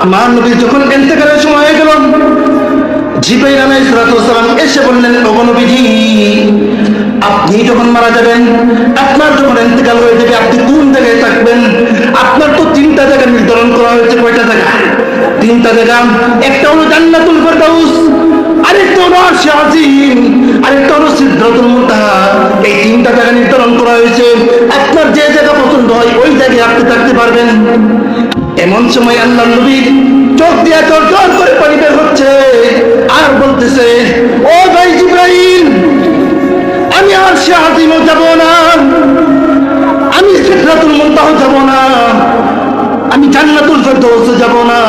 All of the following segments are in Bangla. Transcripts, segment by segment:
আমার নবী যখন ইন্তেকালের সময় হয়ে গেল, জিবরাইল আলাইহিস সালাম এসে বললেন, ওগো নবীজি, আপনি যখন মারা যাবেন, আপনার যখন ইন্তেকাল হয়ে যাবে, আপনি কোন জায়গায় থাকবেন? আপনার তো তিনটা জায়গা নির্ধারণ করা হয়েছে। কয়টা জায়গা? তিনটা জায়গা। একটা হলো জান্নাতুল ফেরদাউস, আরেকটা হলো আরশে আজিম, আরেকটা হলো সিদরাতুল মুনতাহা। এই তিনটা জায়গা নির্ধারণ করা হয়েছে। আপনার যে জায়গা পছন্দ হয় ওই জায়গায় আপনি থাকতে পারবেন। এমন সময় আল্লাহর নবী চোখ দিয়ে জল করে পানি বের হচ্ছে, আর বলতেছে, ও ভাই জিবরাইল, আমি আরশে আজিমও যাব না, আমি সিদরাতুল মুনতাহা যাব না, আমি জান্নাতুল ফেরদাউসে যাব না,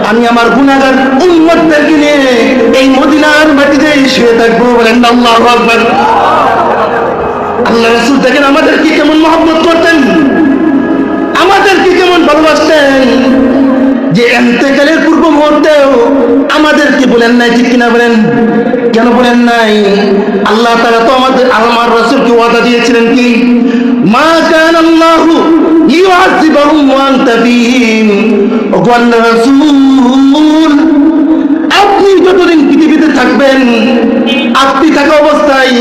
আমি আমার গুনাহগার উম্মতদেরকে নিয়ে এই মদিনার মাটিতে শুয়ে থাকবো। বলেন আল্লাহু আকবার। আল্লাহ রাসূল দেখেন আমাদেরকে কেমন মহব্বত করতেন, আমাদেরকে কেমন ভালোবাসতেন, যে ইন্তেকালের পূর্ব মুহূর্তেও আমাদেরকে বলেন নাই, ঠিক কিনা বলেন? কেন বলেন নাই? আল্লাহ তাআলা তো আমার রাসূলকে ওয়াদা দিয়েছিলেন কি, মা কানা আল্লাহু ইউআযিবুহুম ওয়া আনতা ফীহিম। ও আল্লাহর রাসূল, আপনি যতদিন পৃথিবীতে থাকবেন, আপনি থাকা অবস্থায়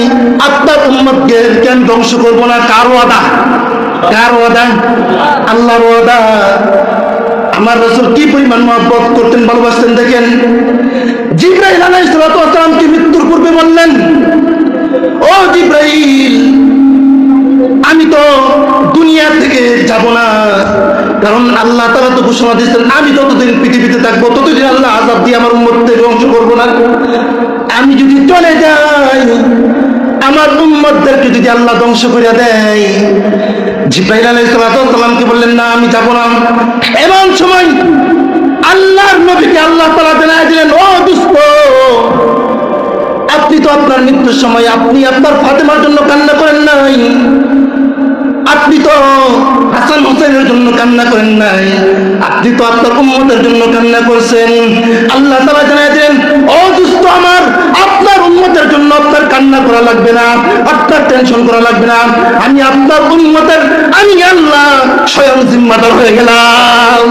আপনার উম্মতকে কেন ধ্বংস করব না? কার ওয়াদা? কার ওয়াদা? আল্লাহর ওয়াদা। আমার রাসূল কি পরিমাণ মহব্বত করতেন, ভালোবাসতেন দেখেন। জিবরাইল আলাইহিস সালামকে মৃত্যুর পূর্বে বললেন, ও জিবরাইল, আমি তো দুনিয়া থেকে যাব না, কারণ আল্লাহ তাআলা তো ঘোষণা দিয়েছেন, আমি যতদিন পৃথিবীতে থাকবো ততদিন আল্লাহ আযাব দিয়ে আমার উম্মতকে ধ্বংস করব না। আমি যদি চলে যাই, আমার উম্মতদেরকে যদি আল্লাহ ধ্বংস করে দেয়। জিবরাইল আলাইহিস সালামকে বললেন, না, আমি যাব না। এমন সময় আল্লাহর নবীকে আল্লাহ তাআলা জানায় দিলেন, ও দোস্ত, আপনি তো আপনার মৃত্যুর সময় আপনি আপনার ফাতেমার জন্য কান্না করেন নাই, আপনি তো হাসান হোসেনের জন্য কান্না করেন নাই, আপনি তো আপনার উম্মতের জন্য কান্না করছেন। আল্লাহ তাআলা জানায় দিলেন, ও দোস্ত আমার, আপনার উম্মতের জন্য আপনার কান্না করা লাগবে না, আপনার টেনশন করা লাগবে না, আমি আপনার উম্মতের, আমি আল্লাহ স্বয়ং জিম্মাদার হয়ে গেলাম।